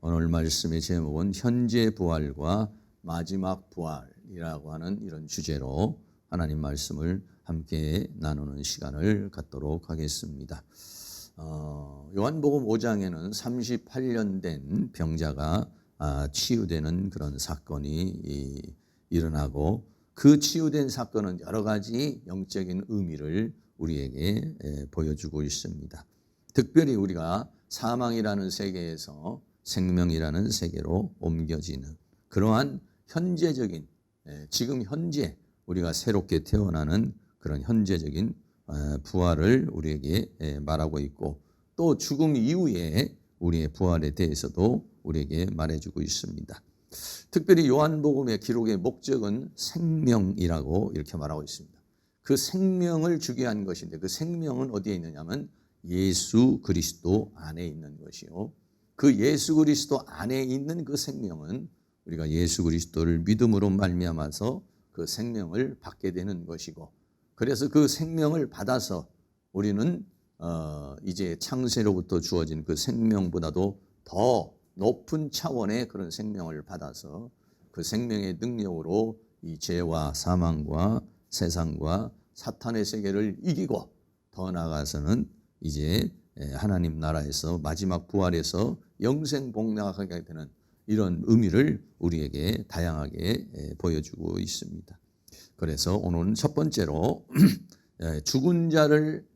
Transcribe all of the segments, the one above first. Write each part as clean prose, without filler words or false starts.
오늘 말씀의 제목은 현재 부활과 마지막 부활이라고 하는 이런 주제로 하나님 말씀을 함께 나누는 시간을 갖도록 하겠습니다. 요한복음 5장에는 38년 된 병자가 치유되는 그런 사건이 일어나고, 그 치유된 사건은 여러 가지 영적인 의미를 우리에게 보여주고 있습니다. 특별히 우리가 사망이라는 세계에서 생명이라는 세계로 옮겨지는 그러한 현재적인, 지금 현재 우리가 새롭게 태어나는 그런 현재적인 부활을 우리에게 말하고 있고, 또 죽음 이후에 우리의 부활에 대해서도 우리에게 말해주고 있습니다. 특별히 요한복음의 기록의 목적은 생명이라고 이렇게 말하고 있습니다. 그 생명을 주게 한 것인데, 그 생명은 어디에 있느냐면 예수 그리스도 안에 있는 것이요, 그 예수 그리스도 안에 있는 그 생명은 우리가 예수 그리스도를 믿음으로 말미암아서 그 생명을 받게 되는 것이고, 그래서 그 생명을 받아서 우리는 이제 창세로부터 주어진 그 생명보다도 더 높은 차원의 그런 생명을 받아서 그 생명의 능력으로 이 죄와 사망과 세상과 사탄의 세계를 이기고, 더 나아가서는 이제 하나님 나라에서 마지막 부활에서 영생 복락하게 되는 이런 의미를 우리에게 다양하게 보여주고 있습니다. 그래서 오늘은 첫 번째로 죽은 자를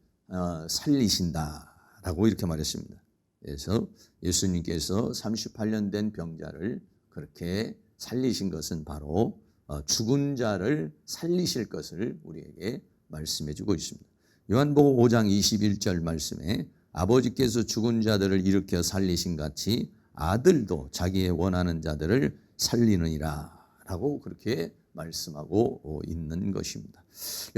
살리신다라고 이렇게 말했습니다. 그래서 예수님께서 38년 된 병자를 그렇게 살리신 것은 바로 죽은 자를 살리실 것을 우리에게 말씀해 주고 있습니다. 요한복음 5장 21절 말씀에 아버지께서 죽은 자들을 일으켜 살리신 같이 아들도 자기의 원하는 자들을 살리느니라 라고 그렇게 말씀하고 있는 것입니다.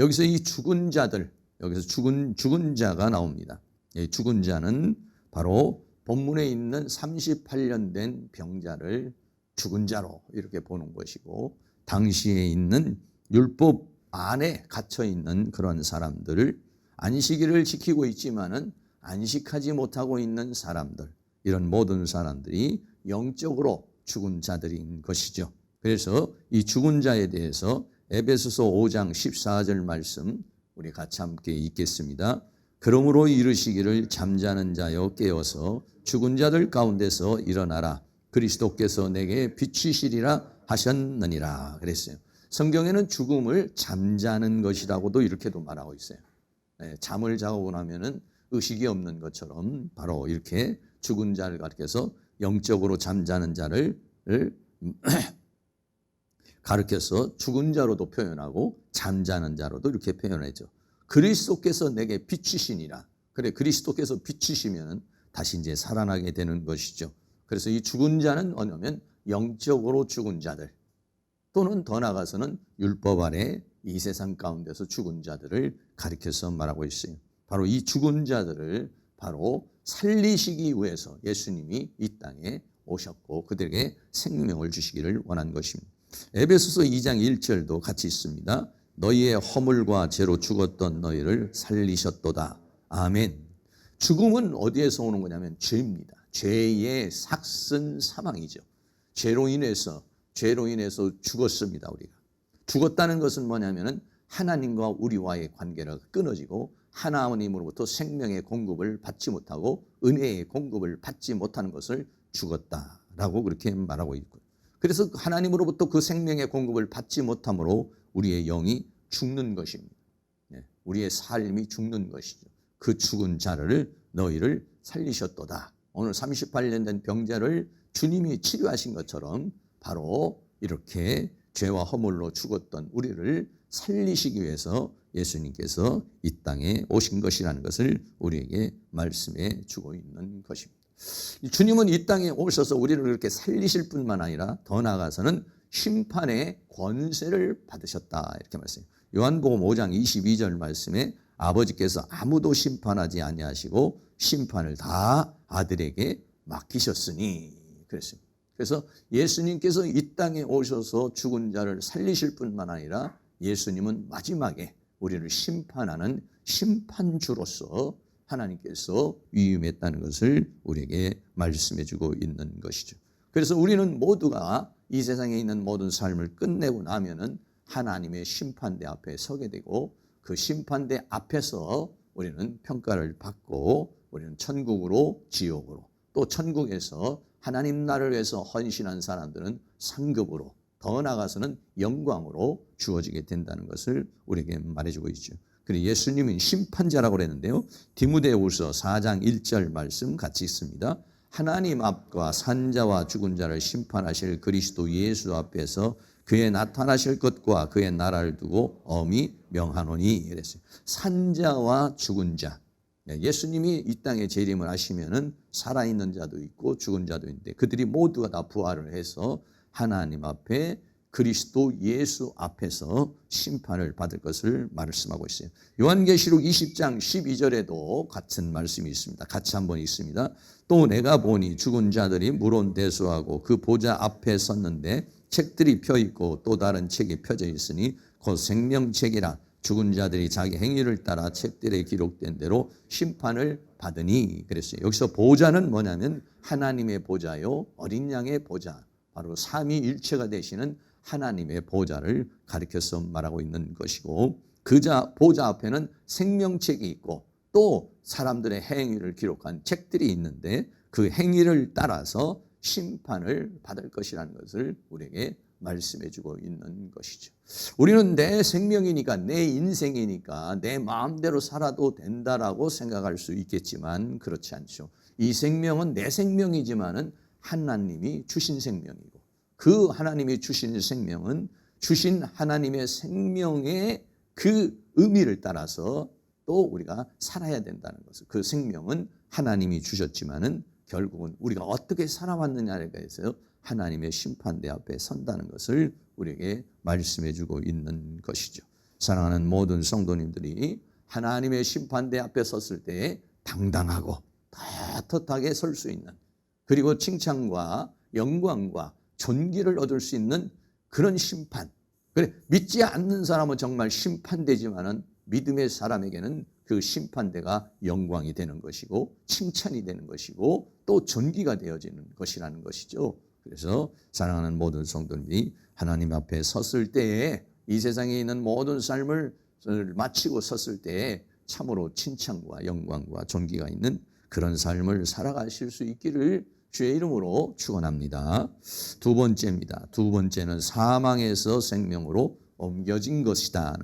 여기서 이 죽은 자들, 여기서 죽은 자가 나옵니다. 이 죽은 자는 바로 본문에 있는 38년 된 병자를 죽은 자로 이렇게 보는 것이고, 당시에 있는 율법 안에 갇혀 있는 그런 사람들을, 안식일을 지키고 있지만은 안식하지 못하고 있는 사람들, 이런 모든 사람들이 영적으로 죽은 자들인 것이죠. 그래서 이 죽은 자에 대해서 에베소서 5장 14절 말씀 우리 같이 함께 읽겠습니다. 그러므로 이르시기를 잠자는 자여 깨어서 죽은 자들 가운데서 일어나라. 그리스도께서 내게 비추시리라 하셨느니라 그랬어요. 성경에는 죽음을 잠자는 것이라고도 이렇게도 말하고 있어요. 잠을 자고 나면은 의식이 없는 것처럼 바로 이렇게 죽은 자를 가리켜서 영적으로 잠자는 자를 가르쳐서 죽은 자로도 표현하고 잠자는 자로도 이렇게 표현하죠. 그리스도께서 내게 비추시니라. 그래, 그리스도께서 비추시면 다시 이제 살아나게 되는 것이죠. 그래서 이 죽은 자는 뭐냐면 영적으로 죽은 자들, 또는 더 나아가서는 율법 아래 이 세상 가운데서 죽은 자들을 가리켜서 말하고 있어요. 바로 이 죽은 자들을 바로 살리시기 위해서 예수님이 이 땅에 오셨고 그들에게 생명을 주시기를 원한 것입니다. 에베소서 2장 1절도 같이 있습니다. 너희의 허물과 죄로 죽었던 너희를 살리셨도다. 아멘. 죽음은 어디에서 오는 거냐면 죄입니다. 죄의 삭슨 사망이죠. 죄로 인해서 죽었습니다. 우리가 죽었다는 것은 뭐냐면은 하나님과 우리와의 관계가 끊어지고 하나님으로부터 생명의 공급을 받지 못하고 은혜의 공급을 받지 못하는 것을 죽었다라고 그렇게 말하고 있고요. 그래서 하나님으로부터 그 생명의 공급을 받지 못함으로 우리의 영이 죽는 것입니다. 우리의 삶이 죽는 것이죠. 그 죽은 자를 너희를 살리셨도다. 오늘 38년 된 병자를 주님이 치료하신 것처럼 바로 이렇게 죄와 허물로 죽었던 우리를 살리시기 위해서 예수님께서 이 땅에 오신 것이라는 것을 우리에게 말씀해 주고 있는 것입니다. 주님은 이 땅에 오셔서 우리를 그렇게 살리실 뿐만 아니라 더 나아가서는 심판의 권세를 받으셨다 이렇게 말씀해요. 요한복음 5장 22절 말씀에 아버지께서 아무도 심판하지 아니하시고 심판을 다 아들에게 맡기셨으니 그랬습니다. 그래서 예수님께서 이 땅에 오셔서 죽은 자를 살리실 뿐만 아니라 예수님은 마지막에 우리를 심판하는 심판주로서 하나님께서 위임했다는 것을 우리에게 말씀해 주고 있는 것이죠. 그래서 우리는 모두가 이 세상에 있는 모든 삶을 끝내고 나면은 하나님의 심판대 앞에 서게 되고 그 심판대 앞에서 우리는 평가를 받고 우리는 천국으로 지옥으로 또 천국에서 하나님 나라를 위해서 헌신한 사람들은 상급으로 더 나아가서는 영광으로 주어지게 된다는 것을 우리에게 말해주고 있죠. 그리고 예수님은 심판자라고 그랬는데요. 디모데후서 4장 1절 말씀 같이 있습니다. 하나님 앞과 산자와 죽은 자를 심판하실 그리스도 예수 앞에서 그의 나타나실 것과 그의 나라를 두고 엄히 명하노니 이랬어요. 산자와 죽은 자. 예수님이 이 땅에 재림을 하시면은 살아있는 자도 있고 죽은 자도 있는데 그들이 모두가 다 부활을 해서 하나님 앞에 그리스도 예수 앞에서 심판을 받을 것을 말씀하고 있어요. 요한계시록 20장 12절에도 같은 말씀이 있습니다. 같이 한번 있습니다. 또 내가 보니 죽은 자들이 물온대수하고 그 보좌 앞에 섰는데 책들이 펴있고 또 다른 책이 펴져 있으니 곧 생명책이라 죽은 자들이 자기 행위를 따라 책들에 기록된 대로 심판을 받으니 그랬어요. 여기서 보좌는 뭐냐면 하나님의 보좌요 어린 양의 보좌 바로 삼위일체가 되시는 하나님의 보좌를 가리켜서 말하고 있는 것이고 그 보좌 앞에는 생명책이 있고 또 사람들의 행위를 기록한 책들이 있는데 그 행위를 따라서 심판을 받을 것이라는 것을 우리에게 말씀해 주고 있는 것이죠. 우리는 내 생명이니까 내 인생이니까 내 마음대로 살아도 된다라고 생각할 수 있겠지만 그렇지 않죠. 이 생명은 내 생명이지만은 하나님이 주신 생명이고 그 하나님이 주신 생명은 주신 하나님의 생명의 그 의미를 따라서 또 우리가 살아야 된다는 것을 그 생명은 하나님이 주셨지만은 결국은 우리가 어떻게 살아왔느냐에 대해서 하나님의 심판대 앞에 선다는 것을 우리에게 말씀해 주고 있는 것이죠. 사랑하는 모든 성도님들이 하나님의 심판대 앞에 섰을 때 당당하고 떳떳하게 설 수 있는 그리고 칭찬과 영광과 존귀를 얻을 수 있는 그런 심판. 그래 믿지 않는 사람은 정말 심판되지만은 믿음의 사람에게는 그 심판대가 영광이 되는 것이고 칭찬이 되는 것이고 또 존귀가 되어지는 것이라는 것이죠. 그래서 사랑하는 모든 성도님이 하나님 앞에 섰을 때에 이 세상에 있는 모든 삶을 마치고 섰을 때에 참으로 칭찬과 영광과 존귀가 있는 그런 삶을 살아가실 수 있기를 주의 이름으로 축원합니다. 두 번째입니다. 두 번째는 사망에서 생명으로 옮겨진 것이다.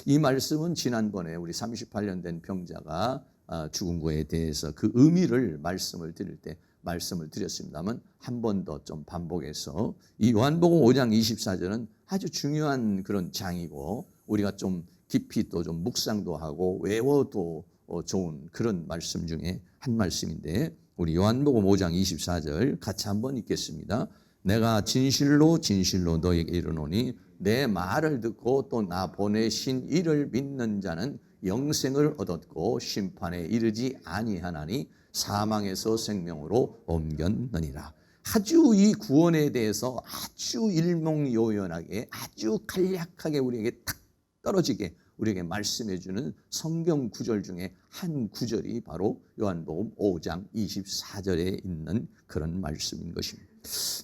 이 말씀은 지난번에 우리 38년 된 병자가 죽은 거에 대해서 그 의미를 말씀을 드릴 때 말씀을 드렸습니다만 한 번 더 좀 반복해서 이 요한복음 5장 24절은 아주 중요한 그런 장이고 우리가 좀 깊이 또 좀 묵상도 하고 외워도 좋은 그런 말씀 중에 한 말씀인데 우리 요한복음 5장 24절 같이 한번 읽겠습니다. 내가 진실로 진실로 너에게 이르노니 내 말을 듣고 또 나 보내신 이를 믿는 자는 영생을 얻었고 심판에 이르지 아니하나니 사망에서 생명으로 옮겼느니라. 아주 이 구원에 대해서 아주 일목요연하게 아주 간략하게 우리에게 탁 떨어지게 우리에게 말씀해 주는 성경 구절 중에 한 구절이 바로 요한복음 5장 24절에 있는 그런 말씀인 것입니다.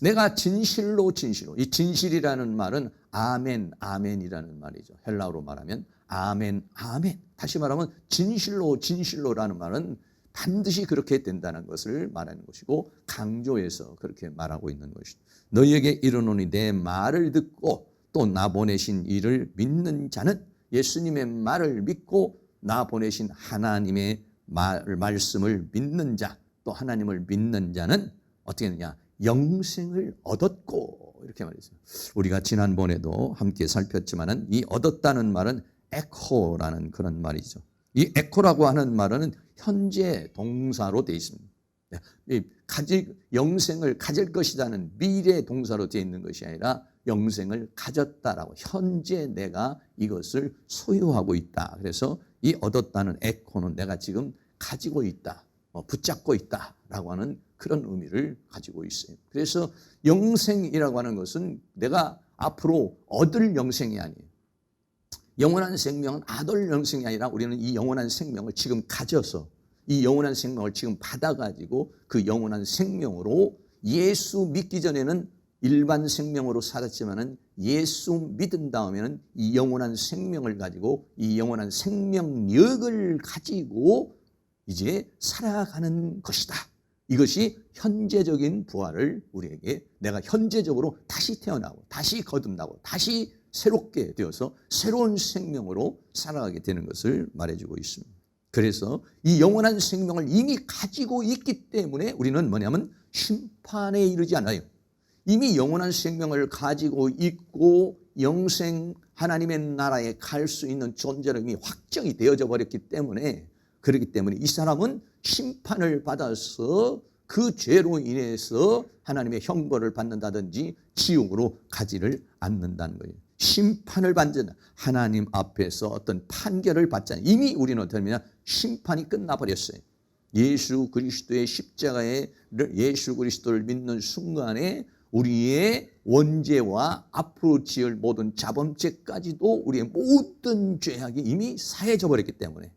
내가 진실로 진실로 이 진실이라는 말은 아멘 아멘이라는 말이죠. 헬라어로 말하면 아멘 아멘. 다시 말하면 진실로 진실로라는 말은 반드시 그렇게 된다는 것을 말하는 것이고 강조해서 그렇게 말하고 있는 것이죠. 너희에게 이르노니 내 말을 듣고 또 나 보내신 이를 믿는 자는 예수님의 말을 믿고 나 보내신 하나님의 말씀을 믿는 자 또 하나님을 믿는 자는 어떻게 되느냐 영생을 얻었고 이렇게 말했어요. 우리가 지난번에도 함께 살폈지만은 이 얻었다는 말은 에코라는 그런 말이죠. 이 에코라고 하는 말은 현재 동사로 되어 있습니다. 영생을 가질 것이라는 미래 동사로 되어 있는 것이 아니라 영생을 가졌다라고 현재 내가 이것을 소유하고 있다. 그래서 이 얻었다는 에코는 내가 지금 가지고 있다. 붙잡고 있다라고 하는 그런 의미를 가지고 있어요. 그래서 영생이라고 하는 것은 내가 앞으로 얻을 영생이 아니에요. 영원한 생명은 얻을 영생이 아니라 우리는 이 영원한 생명을 지금 가져서 이 영원한 생명을 지금 받아가지고 그 영원한 생명으로 예수 믿기 전에는 일반 생명으로 살았지만은 예수 믿은 다음에는 이 영원한 생명을 가지고 이 영원한 생명력을 가지고 이제 살아가는 것이다. 이것이 현재적인 부활을 우리에게 내가 현재적으로 다시 태어나고 다시 거듭나고 다시 새롭게 되어서 새로운 생명으로 살아가게 되는 것을 말해주고 있습니다. 그래서 이 영원한 생명을 이미 가지고 있기 때문에 우리는 뭐냐면 심판에 이르지 않아요. 이미 영원한 생명을 가지고 있고 영생 하나님의 나라에 갈 수 있는 존재로 이미 확정이 되어져 버렸기 때문에 그렇기 때문에 이 사람은 심판을 받아서 그 죄로 인해서 하나님의 형벌을 받는다든지 지옥으로 가지를 않는다는 거예요. 심판을 받는 하나님 앞에서 어떤 판결을 받잖아요. 이미 우리는 어떻게 하면 심판이 끝나버렸어요. 예수 그리스도의 십자가에 예수 그리스도를 믿는 순간에 우리의 원죄와 앞으로 지을 모든 자범죄까지도 우리의 모든 죄악이 이미 사해져 버렸기 때문에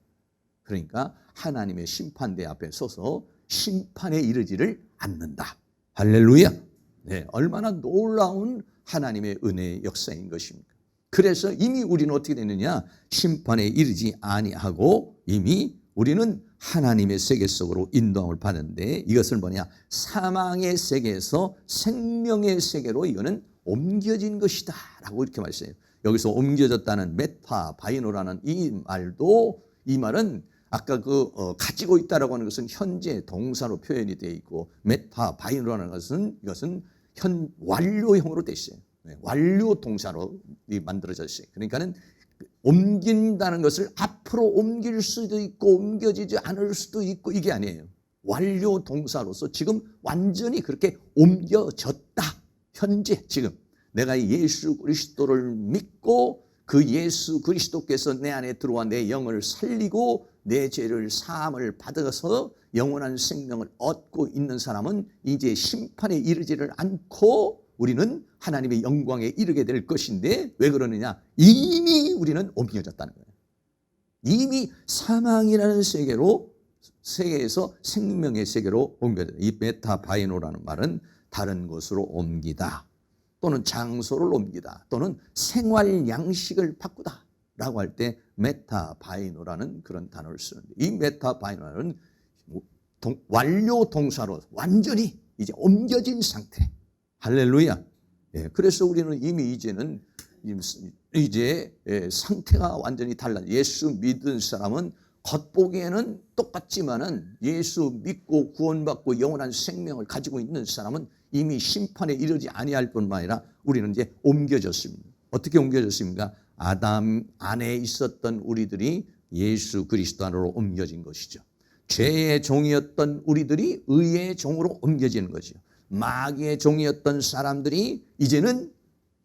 그러니까 하나님의 심판대 앞에 서서 심판에 이르지를 않는다. 할렐루야. 네, 얼마나 놀라운 하나님의 은혜의 역사인 것입니까? 그래서 이미 우리는 어떻게 됐느냐? 심판에 이르지 아니하고 이미 우리는 하나님의 세계 속으로 인도함을 받는데 이것을 뭐냐? 사망의 세계에서 생명의 세계로 이거는 옮겨진 것이다 라고 이렇게 말씀해요. 여기서 옮겨졌다는 메타바이노라는 이 말도 이 말은 아까 가지고 있다라고 하는 것은 현재 동사로 표현이 되어 있고 메타바이노라는 것은 이것은 완료형으로 되어 있어요. 완료 동사로 만들어졌어요. 그러니까는 옮긴다는 것을 앞으로 옮길 수도 있고 옮겨지지 않을 수도 있고 이게 아니에요. 완료 동사로서 지금 완전히 그렇게 옮겨졌다. 현재 지금 내가 예수 그리스도를 믿고 그 예수 그리스도께서 내 안에 들어와 내 영을 살리고 내 죄를 사함을 받아서 영원한 생명을 얻고 있는 사람은 이제 심판에 이르지를 않고 우리는 하나님의 영광에 이르게 될 것인데 왜 그러느냐? 이미 우리는 옮겨졌다는 거예요. 이미 사망이라는 세계에서 생명의 세계로 옮겨졌다. 이 메타바이노라는 말은 다른 곳으로 옮기다 또는 장소를 옮기다 또는 생활 양식을 바꾸다 라고 할 때 메타바이노라는 그런 단어를 쓰는데 이 메타바이노는 완료 동사로 완전히 이제 옮겨진 상태. 할렐루야. 예, 그래서 우리는 이미 이제는 상태가 완전히 달라. 예수 믿은 사람은 겉보기에는 똑같지만은 예수 믿고 구원받고 영원한 생명을 가지고 있는 사람은 이미 심판에 이르지 아니할 뿐만 아니라 우리는 이제 옮겨졌습니다. 어떻게 옮겨졌습니까? 아담 안에 있었던 우리들이 예수 그리스도 안으로 옮겨진 것이죠. 죄의 종이었던 우리들이 의의 종으로 옮겨지는 거죠. 마귀의 종이었던 사람들이 이제는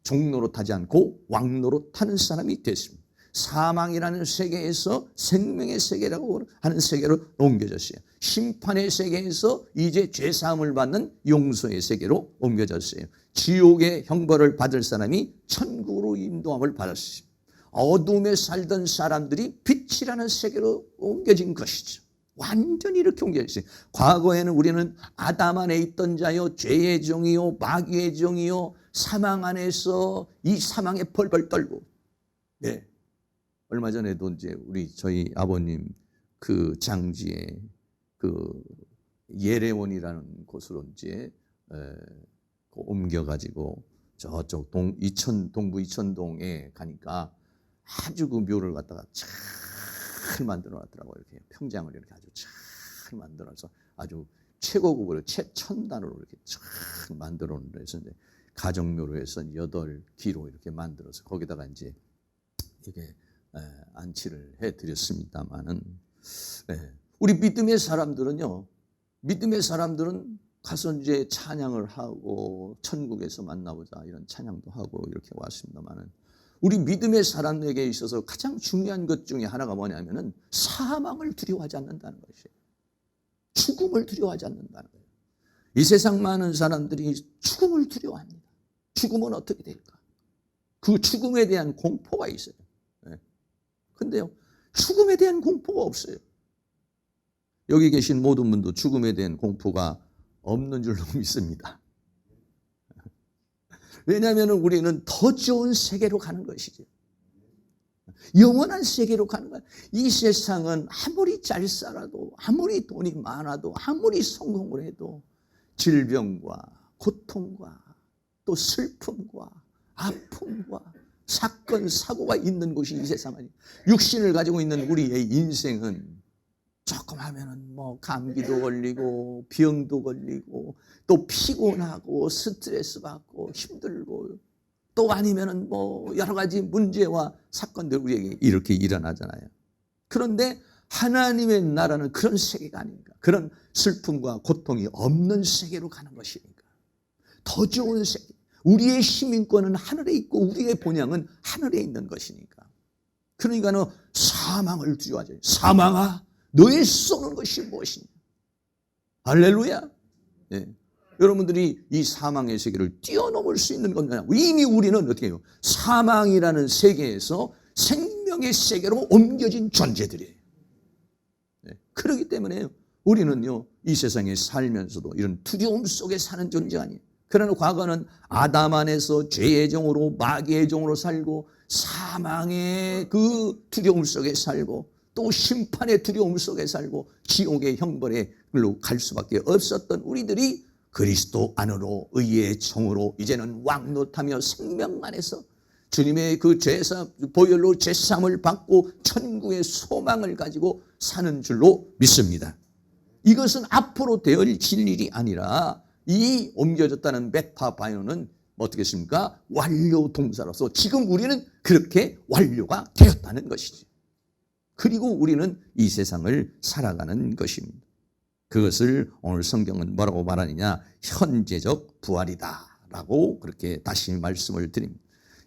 종노릇하지 않고 왕노릇하는 사람이 됐습니다. 사망이라는 세계에서 생명의 세계라고 하는 세계로 옮겨졌어요. 심판의 세계에서 이제 죄사함을 받는 용서의 세계로 옮겨졌어요. 지옥의 형벌을 받을 사람이 천국으로 인도함을 받았어요. 어둠에 살던 사람들이 빛이라는 세계로 옮겨진 것이죠. 완전히 이렇게 옮겨졌어요. 과거에는 우리는 아담 안에 있던 자요, 죄의 종이요, 마귀의 종이요, 사망 안에서 이 사망에 벌벌 떨고, 네. 얼마 전에도 이제 저희 아버님 그 장지에 그 예레원이라는 곳으로 이제 옮겨가지고 저쪽 동부 이천동에 가니까 아주 그 묘를 갖다가 잘 만들어 놨더라고요. 이렇게 평장을 이렇게 아주 잘 만들어서 아주 최고급으로 최첨단으로 이렇게 잘 만들어 놓으면서 이제 가정묘로 해서 8기로 이렇게 만들어서 거기다가 이제 이게 안치를 해드렸습니다만은 우리 믿음의 사람들은요, 믿음의 사람들은 가서 이제 찬양을 하고 천국에서 만나보자 이런 찬양도 하고 이렇게 왔습니다만은 우리 믿음의 사람에게 있어서 가장 중요한 것 중에 하나가 뭐냐면은 사망을 두려워하지 않는다는 것이에요. 죽음을 두려워하지 않는다는 거예요. 이 세상 많은 사람들이 죽음을 두려워합니다. 죽음은 어떻게 될까? 그 죽음에 대한 공포가 있어요. 근데요, 죽음에 대한 공포가 없어요. 여기 계신 모든 분도 죽음에 대한 공포가 없는 줄로 믿습니다. 왜냐하면 우리는 더 좋은 세계로 가는 것이죠. 영원한 세계로 가는 거야. 이 세상은 아무리 잘 살아도, 아무리 돈이 많아도, 아무리 성공을 해도 질병과 고통과 또 슬픔과 아픔과 사건, 사고가 있는 곳이 이 세상 아니에요. 육신을 가지고 있는 우리의 인생은 조금 하면은 뭐 감기도 걸리고 병도 걸리고 또 피곤하고 스트레스 받고 힘들고 또 아니면은 뭐 여러 가지 문제와 사건들 우리에게 이렇게 일어나잖아요. 그런데 하나님의 나라는 그런 세계가 아닙니까? 그런 슬픔과 고통이 없는 세계로 가는 것이니까. 더 좋은 세계. 우리의 시민권은 하늘에 있고 우리의 본향은 하늘에 있는 것이니까. 그러니까는 사망을 두려워하죠. 사망아, 너의 쏘는 것이 무엇이냐? 할렐루야. 네. 여러분들이 이 사망의 세계를 뛰어넘을 수 있는 건 뭐냐? 이미 우리는 어떻게 해요? 사망이라는 세계에서 생명의 세계로 옮겨진 존재들이에요. 네. 그렇기 때문에 우리는요, 이 세상에 살면서도 이런 두려움 속에 사는 존재가 아니에요. 그러나 과거는 아담 안에서 죄의 종으로 마귀의 종으로 살고 사망의 그 두려움 속에 살고 또 심판의 두려움 속에 살고 지옥의 형벌로 갈 수밖에 없었던 우리들이 그리스도 안으로 의의 종으로 이제는 왕노타며 생명 안에서 주님의 그 죄사 보혈로 죄사함을 받고 천국의 소망을 가지고 사는 줄로 믿습니다. 이것은 앞으로 되어질 일이 아니라 이 옮겨졌다는 메타바이오는 어떻게 했습니까? 완료 동사로서 지금 우리는 그렇게 완료가 되었다는 것이지. 그리고 우리는 이 세상을 살아가는 것입니다. 그것을 오늘 성경은 뭐라고 말하느냐? 현재적 부활이다 라고 그렇게 다시 말씀을 드립니다.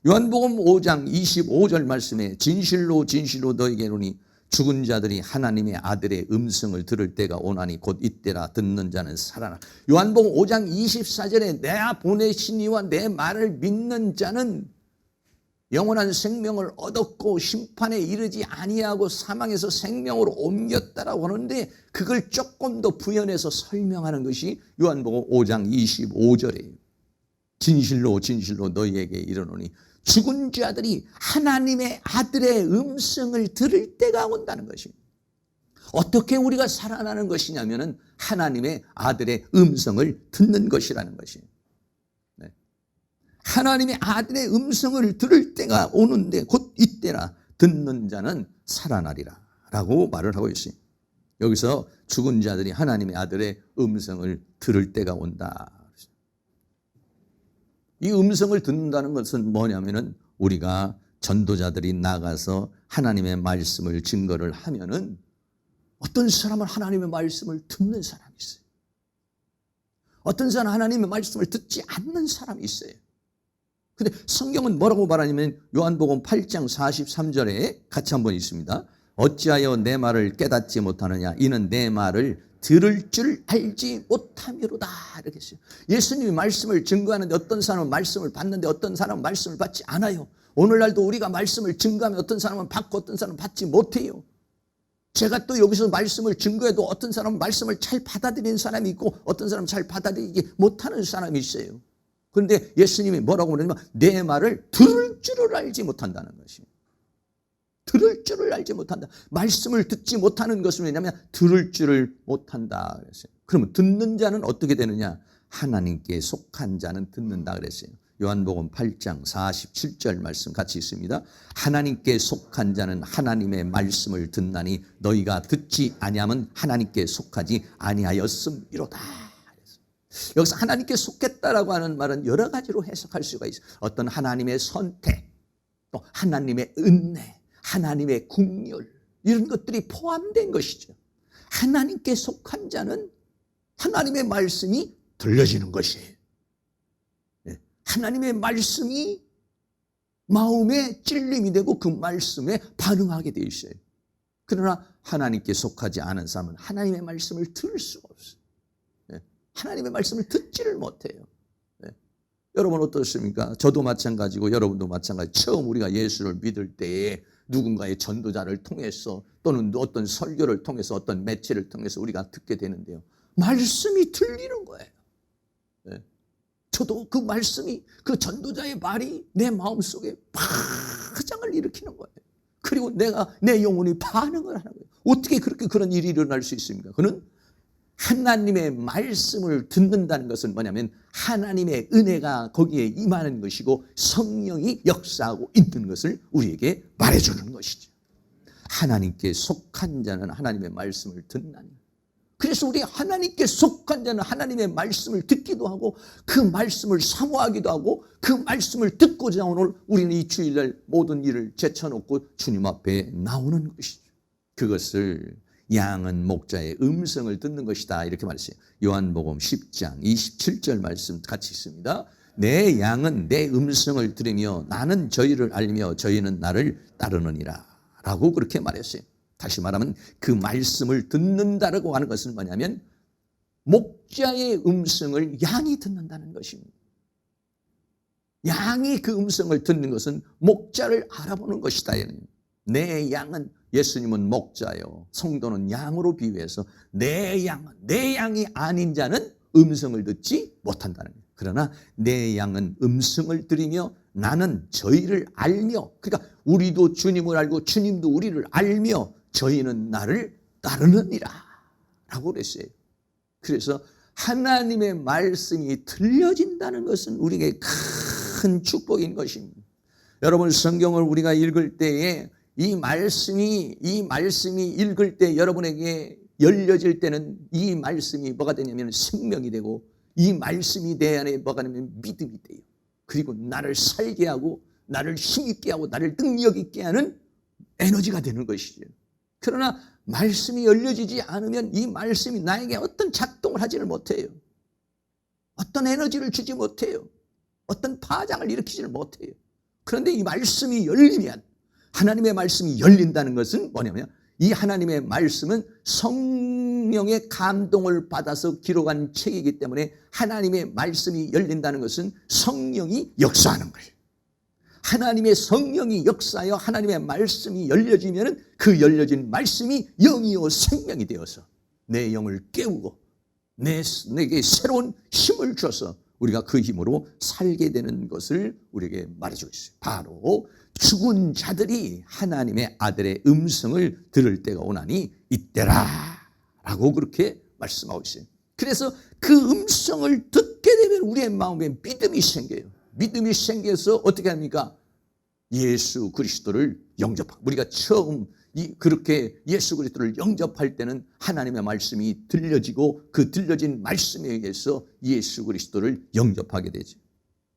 요한복음 5장 25절 말씀에 진실로 진실로 너희에게 이르노니 죽은 자들이 하나님의 아들의 음성을 들을 때가 오나니 곧 이때라. 듣는 자는 살아나. 요한복음 5장 24절에 내가 보내신 이와 내 말을 믿는 자는 영원한 생명을 얻었고 심판에 이르지 아니하고 사망에서 생명으로 옮겼다라고 하는데 그걸 조금 더 부연해서 설명하는 것이 요한복음 5장 25절이에요. 진실로 진실로 너희에게 이르노니 죽은 자들이 하나님의 아들의 음성을 들을 때가 온다는 것입니다. 어떻게 우리가 살아나는 것이냐면은 하나님의 아들의 음성을 듣는 것이라는 것입니다. 네. 하나님의 아들의 음성을 들을 때가 오는데 곧 이때라. 듣는 자는 살아나리라 라고 말을 하고 있어요. 여기서 죽은 자들이 하나님의 아들의 음성을 들을 때가 온다. 이 음성을 듣는다는 것은 뭐냐면은 우리가 전도자들이 나가서 하나님의 말씀을 증거를 하면은 어떤 사람은 하나님의 말씀을 듣는 사람이 있어요. 어떤 사람은 하나님의 말씀을 듣지 않는 사람이 있어요. 근데 성경은 뭐라고 말하냐면 요한복음 8장 43절에 같이 한번 있습니다. 어찌하여 내 말을 깨닫지 못하느냐? 이는 내 말을 들을 줄 알지 못함이로다. 이렇게 했어요. 예수님이 말씀을 증거하는데 어떤 사람은 말씀을 받는데 어떤 사람은 말씀을 받지 않아요. 오늘날도 우리가 말씀을 증거하면 어떤 사람은 받고 어떤 사람은 받지 못해요. 제가 또 여기서 말씀을 증거해도 어떤 사람은 말씀을 잘 받아들이는 사람이 있고 어떤 사람은 잘 받아들이지 못하는 사람이 있어요. 그런데 예수님이 뭐라고 그러냐면 내 말을 들을 줄을 알지 못한다는 것이에요. 들을 줄을 알지 못한다. 말씀을 듣지 못하는 것은 왜냐하면 들을 줄을 못한다 그랬어요. 그러면 듣는 자는 어떻게 되느냐? 하나님께 속한 자는 듣는다 그랬어요. 요한복음 8장 47절 말씀 같이 있습니다. 하나님께 속한 자는 하나님의 말씀을 듣나니 너희가 듣지 아니하면 하나님께 속하지 아니하였음이로다. 여기서 하나님께 속했다라고 하는 말은 여러 가지로 해석할 수가 있어요. 어떤 하나님의 선택, 또 하나님의 은혜, 하나님의 긍휼 이런 것들이 포함된 것이죠. 하나님께 속한 자는 하나님의 말씀이 들려지는 것이에요. 하나님의 말씀이 마음에 찔림이 되고 그 말씀에 반응하게 되어 있어요. 그러나 하나님께 속하지 않은 사람은 하나님의 말씀을 들을 수가 없어요. 하나님의 말씀을 듣지를 못해요. 여러분 어떻습니까? 저도 마찬가지고 여러분도 마찬가지. 처음 우리가 예수를 믿을 때에 누군가의 전도자를 통해서 또는 어떤 설교를 통해서 어떤 매체를 통해서 우리가 듣게 되는데요. 말씀이 들리는 거예요. 네. 저도 그 말씀이 그 전도자의 말이 내 마음속에 파장을 일으키는 거예요. 그리고 내 영혼이 반응을 하는 거예요. 어떻게 그렇게 그런 일이 일어날 수 있습니까? 그는 하나님의 말씀을 듣는다는 것은 뭐냐면 하나님의 은혜가 거기에 임하는 것이고 성령이 역사하고 있는 것을 우리에게 말해주는 것이죠. 하나님께 속한 자는 하나님의 말씀을 듣나니. 그래서 우리 하나님께 속한 자는 하나님의 말씀을 듣기도 하고 그 말씀을 사모하기도 하고 그 말씀을 듣고자 오늘 우리는 이 주일날 모든 일을 제쳐놓고 주님 앞에 나오는 것이죠. 그것을 양은 목자의 음성을 듣는 것이다 이렇게 말했어요. 요한복음 10장 27절 말씀 같이 있습니다. 내 양은 내 음성을 들으며 나는 저희를 알며 저희는 나를 따르느니라 라고 그렇게 말했어요. 다시 말하면 그 말씀을 듣는다라고 하는 것은 뭐냐면 목자의 음성을 양이 듣는다는 것입니다. 양이 그 음성을 듣는 것은 목자를 알아보는 것이다. 내 양은, 예수님은 목자요, 성도는 양으로 비유해서 내 양이 아닌 자는 음성을 듣지 못한다는 거예요. 그러나 내 양은 음성을 들으며 나는 저희를 알며, 그러니까 우리도 주님을 알고 주님도 우리를 알며 저희는 나를 따르느니라 라고 그랬어요. 그래서 하나님의 말씀이 들려진다는 것은 우리에게 큰 축복인 것입니다. 여러분, 성경을 우리가 읽을 때에 이 말씀이 읽을 때 여러분에게 열려질 때는 이 말씀이 뭐가 되냐면 생명이 되고, 이 말씀이 내 안에 뭐가 되냐면 믿음이 돼요. 그리고 나를 살게 하고 나를 힘있게 하고 나를 능력 있게 하는 에너지가 되는 것이죠. 그러나 말씀이 열려지지 않으면 이 말씀이 나에게 어떤 작동을 하지를 못해요. 어떤 에너지를 주지 못해요. 어떤 파장을 일으키지를 못해요. 그런데 이 말씀이 열리면, 하나님의 말씀이 열린다는 것은 뭐냐면 이 하나님의 말씀은 성령의 감동을 받아서 기록한 책이기 때문에 하나님의 말씀이 열린다는 것은 성령이 역사하는 거예요. 하나님의 성령이 역사하여 하나님의 말씀이 열려지면 그 열려진 말씀이 영이요 생명이 되어서 내 영을 깨우고 내게 새로운 힘을 줘서 우리가 그 힘으로 살게 되는 것을 우리에게 말해주고 있어요. 바로 죽은 자들이 하나님의 아들의 음성을 들을 때가 오나니 이때라 라고 그렇게 말씀하고 있어요. 그래서 그 음성을 듣게 되면 우리의 마음에 믿음이 생겨요. 믿음이 생겨서 어떻게 합니까? 예수 그리스도를 영접하고, 우리가 처음 그렇게 예수 그리스도를 영접할 때는 하나님의 말씀이 들려지고 그 들려진 말씀에 의해서 예수 그리스도를 영접하게 되죠.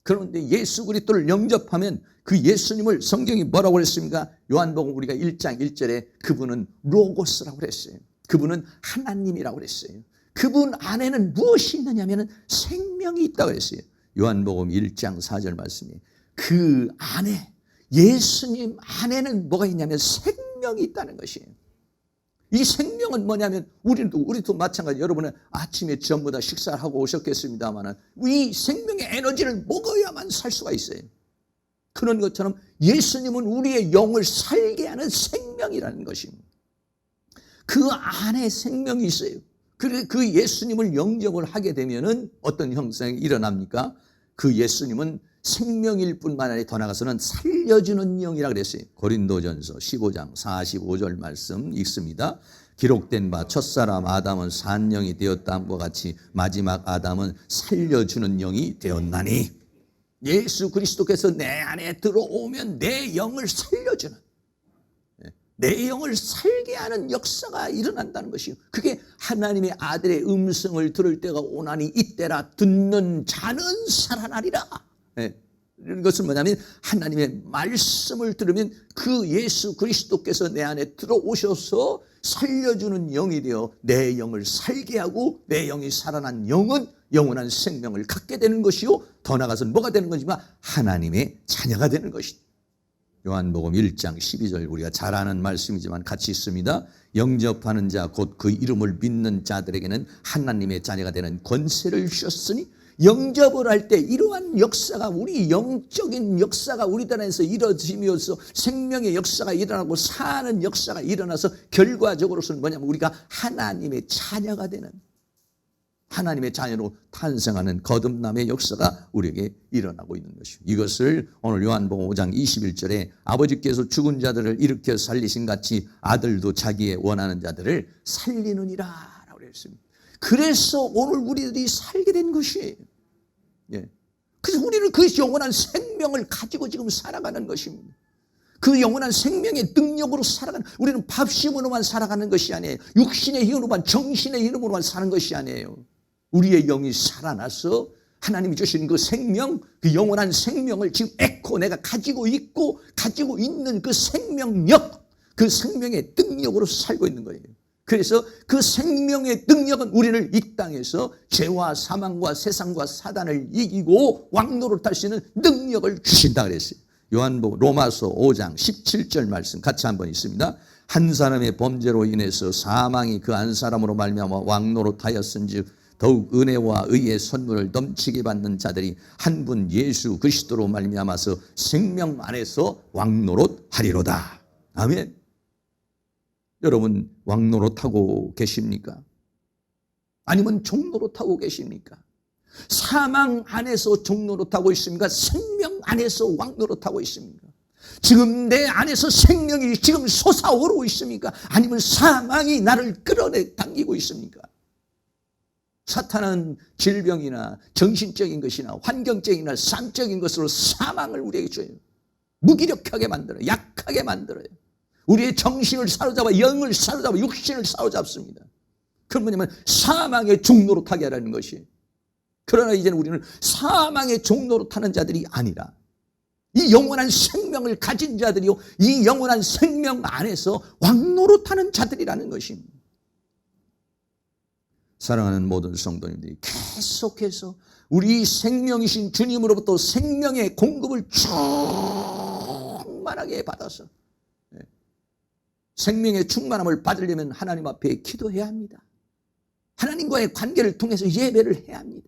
그런데 예수 그리스도를 영접하면 그 예수님을 성경이 뭐라고 그랬습니까? 요한복음 우리가 1장 1절에 그분은 로고스라고 그랬어요. 그분은 하나님이라고 그랬어요. 그분 안에는 무엇이 있느냐면 생명이 있다고 그랬어요. 요한복음 1장 4절 말씀이 그 안에, 예수님 안에는 뭐가 있냐면 생명이 있다는 것이에요. 이 생명은 뭐냐면 우리도 마찬가지. 여러분은 아침에 전부 다 식사를 하고 오셨겠습니다만 이 생명의 에너지를 먹어야만 살 수가 있어요. 그런 것처럼 예수님은 우리의 영을 살게 하는 생명이라는 것입니다. 그 안에 생명이 있어요. 그 예수님을 영접을 하게 되면은 어떤 형상이 일어납니까? 그 예수님은 생명일 뿐만 아니라 더 나아가서는 살려주는 영이라 그랬어요. 고린도전서 15장 45절 말씀 읽습니다. 기록된 바 첫사람 아담은 산 영이 되었다함과 같이 마지막 아담은 살려주는 영이 되었나니, 예수 그리스도께서 내 안에 들어오면 내 영을 살려주는, 내 영을 살게 하는 역사가 일어난다는 것이요. 그게 하나님의 아들의 음성을 들을 때가 오나니 이때라 듣는 자는 살아나리라. 이런 것은 뭐냐면 하나님의 말씀을 들으면 그 예수 그리스도께서 내 안에 들어오셔서 살려주는 영이 되어 내 영을 살게 하고 내 영이 살아난 영은 영원한 생명을 갖게 되는 것이요. 더 나아가서는 뭐가 되는 거지만 하나님의 자녀가 되는 것이다. 요한복음 1장 12절 우리가 잘 아는 말씀이지만 같이 있습니다. 영접하는 자 곧 그 이름을 믿는 자들에게는 하나님의 자녀가 되는 권세를 주셨으니 영접을 할 때 이러한 역사가, 우리 영적인 역사가 우리들 안에서 이루어지면서 생명의 역사가 일어나고 사는 역사가 일어나서 결과적으로서는 뭐냐면 우리가 하나님의 자녀가 되는, 하나님의 자녀로 탄생하는 거듭남의 역사가 우리에게 일어나고 있는 것이죠. 이것을 오늘 요한복음 5장 21절에 아버지께서 죽은 자들을 일으켜 살리신 같이 아들도 자기의 원하는 자들을 살리느니라 라고 했습니다. 그래서 오늘 우리들이 살게 된 것이에요. 예. 그래서 우리는 그 영원한 생명을 가지고 지금 살아가는 것입니다. 그 영원한 생명의 능력으로 살아가는, 우리는 밥심으로만 살아가는 것이 아니에요. 육신의 힘으로만, 정신의 힘으로만 사는 것이 아니에요. 우리의 영이 살아나서 하나님이 주신 그 생명, 그 영원한 생명을 지금 내가 가지고 있고 가지고 있는 그 생명력, 그 생명의 능력으로 살고 있는 거예요. 그래서 그 생명의 능력은 우리를 이 땅에서 죄와 사망과 세상과 사단을 이기고 왕노릇할 수 있는 능력을 주신다 그랬어요. 요한복음 로마서 5장 17절 말씀 같이 한번 있습니다. 한 사람의 범죄로 인해서 사망이 그 한 사람으로 말미암아 왕노릇하였은즉 더욱 은혜와 의의 선물을 넘치게 받는 자들이 한 분 예수 그리스도로 말미암아서 생명 안에서 왕노릇하리로다. 아멘. 여러분 왕노릇하고 계십니까? 아니면 종노릇하고 계십니까? 사망 안에서 종노릇하고 있습니까? 생명 안에서 왕노릇하고 있습니까? 지금 내 안에서 생명이 지금 솟아오르고 있습니까? 아니면 사망이 나를 끌어내 당기고 있습니까? 사탄은 질병이나 정신적인 것이나 환경적이나 삶적인 것으로 사망을 우리에게 줘요. 무기력하게 만들어요. 약하게 만들어요. 우리의 정신을 사로잡아 영을 사로잡아 육신을 사로잡습니다. 그건 뭐냐면 사망의 종노릇하게 하라는 것이. 그러나 이제는 우리는 사망의 종노릇하는 자들이 아니라 이 영원한 생명을 가진 자들이요, 이 영원한 생명 안에서 왕노릇하는 자들이라는 것입니다. 사랑하는 모든 성도님들이 계속해서 우리 생명이신 주님으로부터 생명의 공급을 충만하게 받아서 생명의 충만함을 받으려면 하나님 앞에 기도해야 합니다. 하나님과의 관계를 통해서 예배를 해야 합니다.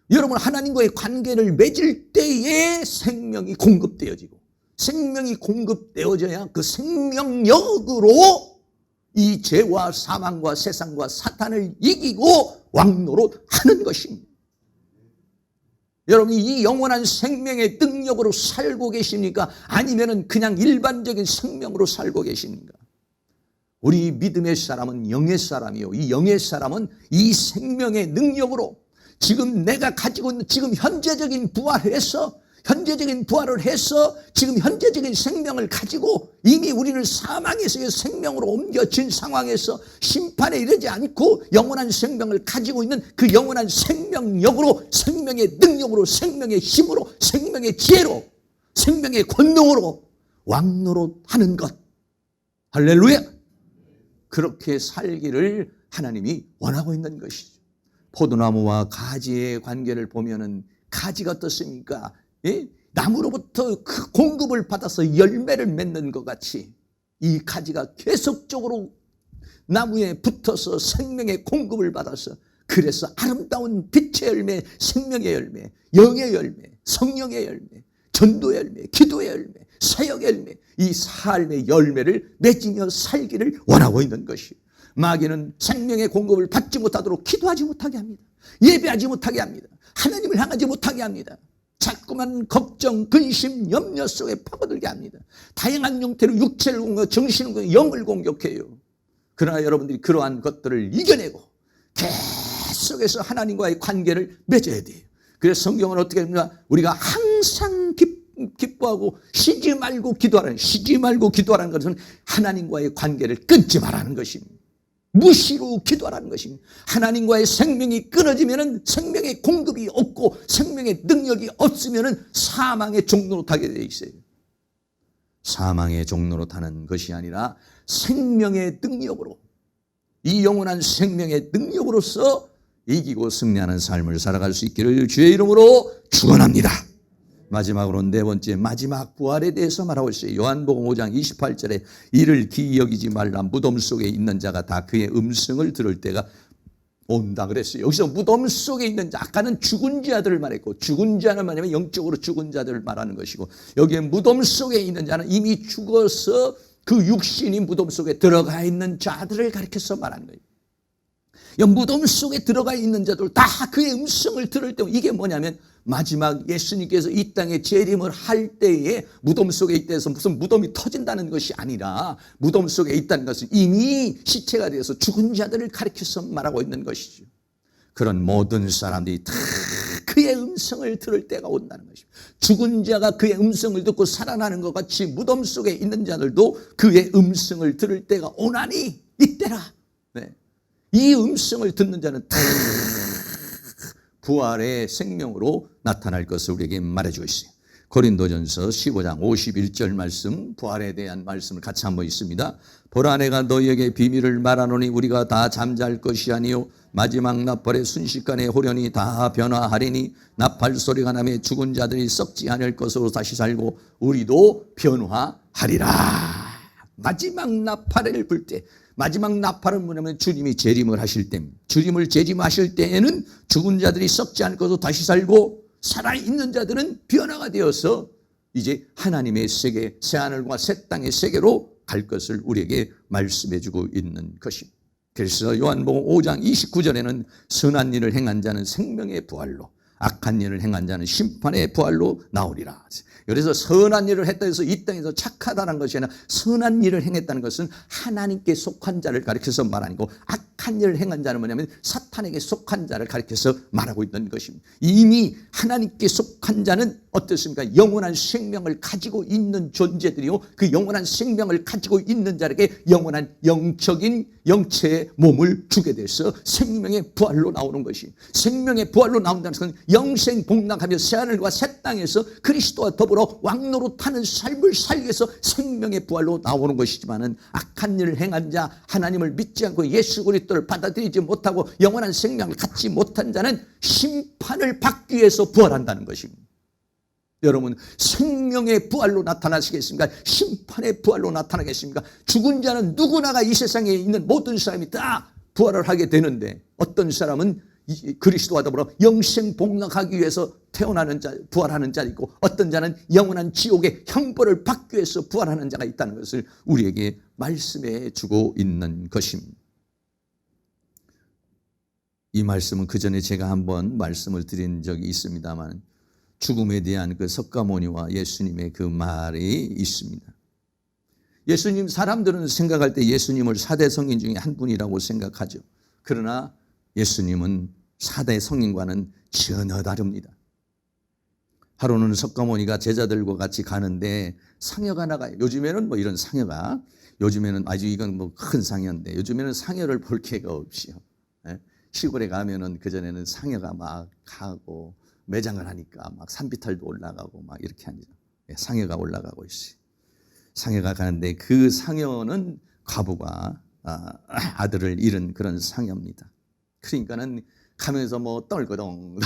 여러분, 하나님과의 관계를 맺을 때에 생명이 공급되어지고, 생명이 공급되어져야 그 생명력으로 이 죄와 사망과 세상과 사탄을 이기고 왕노릇하는 것입니다. 여러분이 이 영원한 생명의 능력으로 살고 계십니까? 아니면 그냥 일반적인 생명으로 살고 계십니까? 우리 믿음의 사람은 영의 사람이요, 이 영의 사람은 이 생명의 능력으로 지금 내가 가지고 있는 지금 현재적인 부활을 해서 지금 현재적인 생명을 가지고 이미 우리는 사망에서의 생명으로 옮겨진 상황에서 심판에 이르지 않고 영원한 생명을 가지고 있는 그 영원한 생명력으로, 생명의 능력으로, 생명의 힘으로, 생명의 지혜로, 생명의 권능으로 왕노릇하는 것. 할렐루야. 그렇게 살기를 하나님이 원하고 있는 것이죠. 포도나무와 가지의 관계를 보면은 가지가 어떻습니까? 예? 나무로부터 그 공급을 받아서 열매를 맺는 것 같이 이 가지가 계속적으로 나무에 붙어서 생명의 공급을 받아서, 그래서 아름다운 빛의 열매, 생명의 열매, 영의 열매, 성령의 열매, 전도의 열매, 기도의 열매, 사역의 열매, 이 삶의 열매를 맺으며 살기를 원하고 있는 것이에요. 마귀는 생명의 공급을 받지 못하도록 기도하지 못하게 합니다. 예배하지 못하게 합니다. 하나님을 향하지 못하게 합니다. 자꾸만 걱정, 근심, 염려 속에 파고들게 합니다. 다양한 형태로 육체를 공격, 정신을 공격, 영을 공격해요. 그러나 여러분들이 그러한 것들을 이겨내고 계속해서 하나님과의 관계를 맺어야 돼요. 그래서 성경은 어떻게 합니까? 우리가 항상 기뻐하고 쉬지 말고 기도하라는, 쉬지 말고 기도하라는 것은 하나님과의 관계를 끊지 말라는 것입니다. 무시로 기도하라는 것입니다. 하나님과의 생명이 끊어지면 생명의 공급이 없고 생명의 능력이 없으면 사망의 종노릇하게 되어 있어요. 사망의 종노릇하는 것이 아니라 생명의 능력으로, 이 영원한 생명의 능력으로서 이기고 승리하는 삶을 살아갈 수 있기를 주의 이름으로 축원합니다. 마지막으로 네 번째, 마지막 부활에 대해서 말하고 있어요. 요한복음 5장 28절에 이를 기이 여기지 말라. 무덤 속에 있는 자가 다 그의 음성을 들을 때가 온다 그랬어요. 여기서 무덤 속에 있는 자, 아까는 죽은 자들을 말했고, 죽은 자는 말하면 영적으로 죽은 자들을 말하는 것이고, 여기에 무덤 속에 있는 자는 이미 죽어서 그 육신이 무덤 속에 들어가 있는 자들을 가리켜서 말하는 거예요. 무덤 속에 들어가 있는 자들 다 그의 음성을 들을 때, 이게 뭐냐면 마지막 예수님께서 이 땅에 재림을 할 때에 무덤 속에 있다해서 무슨 무덤이 터진다는 것이 아니라, 무덤 속에 있다는 것은 이미 시체가 되어서 죽은 자들을 가리켜서 말하고 있는 것이죠. 그런 모든 사람들이 다 그의 음성을 들을 때가 온다는 것입니다. 죽은 자가 그의 음성을 듣고 살아나는 것 같이 무덤 속에 있는 자들도 그의 음성을 들을 때가 오나니 이때라. 네. 이 음성을 듣는 자는 다 부활의 생명으로 나타날 것을 우리에게 말해주고 있어요. 고린도전서 15장 51절 말씀, 부활에 대한 말씀을 같이 한번 읽습니다. 보라, 내가 너희에게 비밀을 말하노니 우리가 다 잠잘 것이 아니요 마지막 나팔의 순식간에 호련히 다 변화하리니, 나팔 소리가 나며 죽은 자들이 썩지 않을 것으로 다시 살고 우리도 변화하리라. 마지막 나팔을 불 때, 마지막 나팔은 뭐냐면 주님이 재림을 하실 때입니다. 주님을 재림하실 때에는 죽은 자들이 썩지 않을 것으로 다시 살고, 살아있는 자들은 변화가 되어서 이제 하나님의 세계, 새하늘과 새 땅의 세계로 갈 것을 우리에게 말씀해 주고 있는 것입니다. 그래서 요한복음 5장 29절에는 선한 일을 행한 자는 생명의 부활로, 악한 일을 행한 자는 심판의 부활로 나오리라. 그래서 선한 일을 했다 해서 이 땅에서 착하다는 것이 아니라, 선한 일을 행했다는 것은 하나님께 속한 자를 가리켜서 말하고, 악한 일을 행한 자는 뭐냐면 사탄에게 속한 자를 가리켜서 말하고 있는 것입니다. 이미 하나님께 속한 자는 어떻습니까? 영원한 생명을 가지고 있는 존재들이요, 그 영원한 생명을 가지고 있는 자에게 영원한 영적인 영체의 몸을 주게 돼서 생명의 부활로 나오는 것이, 생명의 부활로 나온다는 것은 영생 복락하며 새하늘과 새 땅에서 그리스도와 더불어 왕노릇하는 삶을 살기 위해서 생명의 부활로 나오는 것이지만은, 악한 일을 행한 자, 하나님을 믿지 않고 예수 그리스도를 받아들이지 못하고 영원한 생명을 갖지 못한 자는 심판을 받기 위해서 부활한다는 것입니다. 여러분, 생명의 부활로 나타나시겠습니까? 심판의 부활로 나타나겠습니까? 죽은 자는 누구나가 이 세상에 있는 모든 사람이 다 부활을 하게 되는데, 어떤 사람은 그리스도와 더불어 영생 복락하기 위해서 태어나는 자, 부활하는 자가 있고, 어떤 자는 영원한 지옥의 형벌을 받기 위해서 부활하는 자가 있다는 것을 우리에게 말씀해 주고 있는 것입니다. 이 말씀은 그 전에 제가 한번 말씀을 드린 적이 있습니다만, 죽음에 대한 그 석가모니와 예수님의 그 말이 있습니다. 예수님, 사람들은 생각할 때 예수님을 4대 성인 중에 한 분이라고 생각하죠. 그러나 예수님은 4대 성인과는 전혀 다릅니다. 하루는 석가모니가 제자들과 같이 가는데 상여가 나가요. 요즘에는 뭐 이런 상여가, 요즘에는 아주 이건 뭐 큰 상여인데, 요즘에는 상여를 볼 기회가 없이요. 시골에 가면은 그전에는 상여가 막 가고 매장을 하니까 막 산비탈도 올라가고 막 이렇게 하죠. 상여가 올라가고 있어요. 상여가 가는데 그 상여는 과부가 아들을 잃은 그런 상여입니다. 그러니까는 가면서 뭐 떨거덩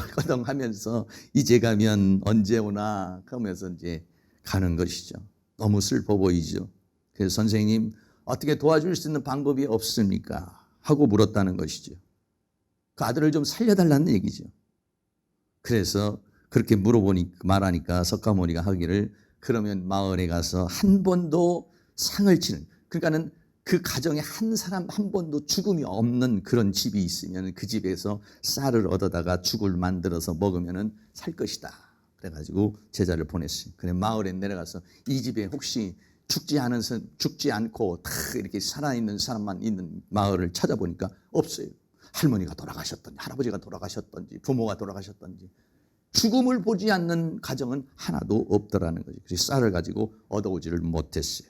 하면서 이제 가면 언제 오나 그러면서 이제 가는 것이죠. 너무 슬퍼 보이죠. 그래서 선생님, 어떻게 도와줄 수 있는 방법이 없습니까? 하고 물었다는 것이죠. 그 아들을 좀 살려달라는 얘기죠. 그래서 그렇게 말하니까 석가모니가 하기를, 그러면 마을에 가서 한 번도 상을 치는, 그러니까는 그 가정에 한 사람 한 번도 죽음이 없는 그런 집이 있으면 그 집에서 쌀을 얻어다가 죽을 만들어서 먹으면 살 것이다. 그래가지고 제자를 보냈어요. 그래 마을에 내려가서 이 집에 혹시 죽지 않고 다 이렇게 살아있는 사람만 있는 마을을 찾아보니까 없어요. 할머니가 돌아가셨던지, 할아버지가 돌아가셨던지, 부모가 돌아가셨던지, 죽음을 보지 않는 가정은 하나도 없더라는 거죠. 그래서 쌀을 가지고 얻어오지를 못했어요.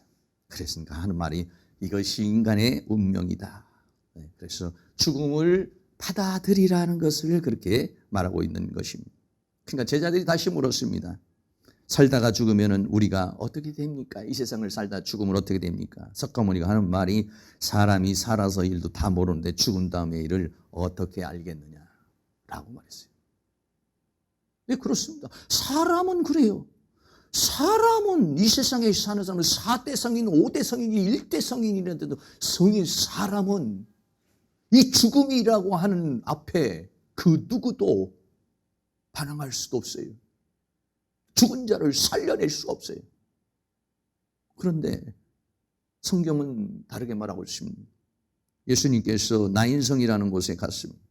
그랬으니까 하는 말이, 이것이 인간의 운명이다. 그래서 죽음을 받아들이라는 것을 그렇게 말하고 있는 것입니다. 그러니까 제자들이 다시 물었습니다. 살다가 죽으면 우리가 어떻게 됩니까? 이 세상을 살다 죽으면 어떻게 됩니까? 석가모니가 하는 말이, 사람이 살아서 일도 다 모르는데 죽은 다음의 일을 어떻게 알겠느냐 라고 말했어요. 네, 그렇습니다. 사람은 그래요. 사람은, 이 세상에 사는 사람은 4대 성인, 5대 성인이, 1대 성인이라도 사람은 이 죽음이라고 하는 앞에 그 누구도 반항할 수도 없어요. 죽은 자를 살려낼 수가 없어요. 그런데 성경은 다르게 말하고 있습니다. 예수님께서 나인성이라는 곳에 갔습니다.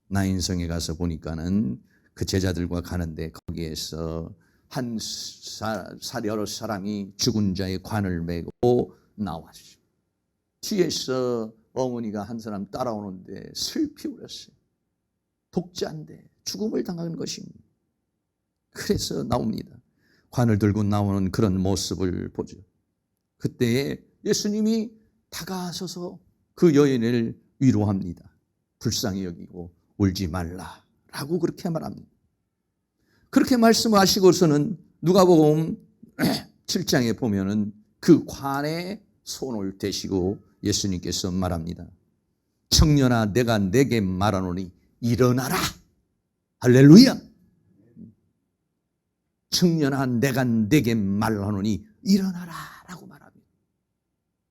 나인성에 가서 보니까는 그 제자들과 가는데 거기에서 여러 사람이 죽은 자의 관을 메고 나왔어요. 뒤에서 어머니가 한 사람 따라오는데 슬피 울었어요. 독자인데 죽음을 당한 것입니다. 그래서 나옵니다. 관을 들고 나오는 그런 모습을 보죠. 그때에 예수님이 다가서서 그 여인을 위로합니다. 불쌍히 여기고 울지 말라라고 그렇게 말합니다. 그렇게 말씀하시고서는 누가복음 7장에 보면은 그 관에 손을 대시고 예수님께서 말합니다. 청년아, 내가 내게 말하노니 일어나라. 할렐루야. 청년아, 내가 내게 말하노니 일어나라 라고 말합니다.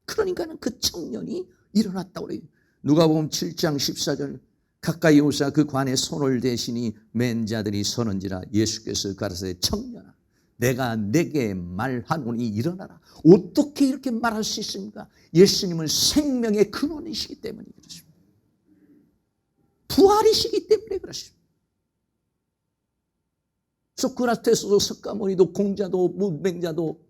그러니까는 그 청년이 일어났다고 그래요. 누가복음 7장 14절 가까이 오사 그 관에 손을 대시니 맨 자들이 서는지라 예수께서 가라사대 청년아, 내가 내게 말하노니 일어나라. 어떻게 이렇게 말할 수 있습니까? 예수님은 생명의 근원이시기 때문에 그렇습니다. 부활이시기 때문에 그렇습니다. 소크라테스도 석가모니도 공자도 문맹자도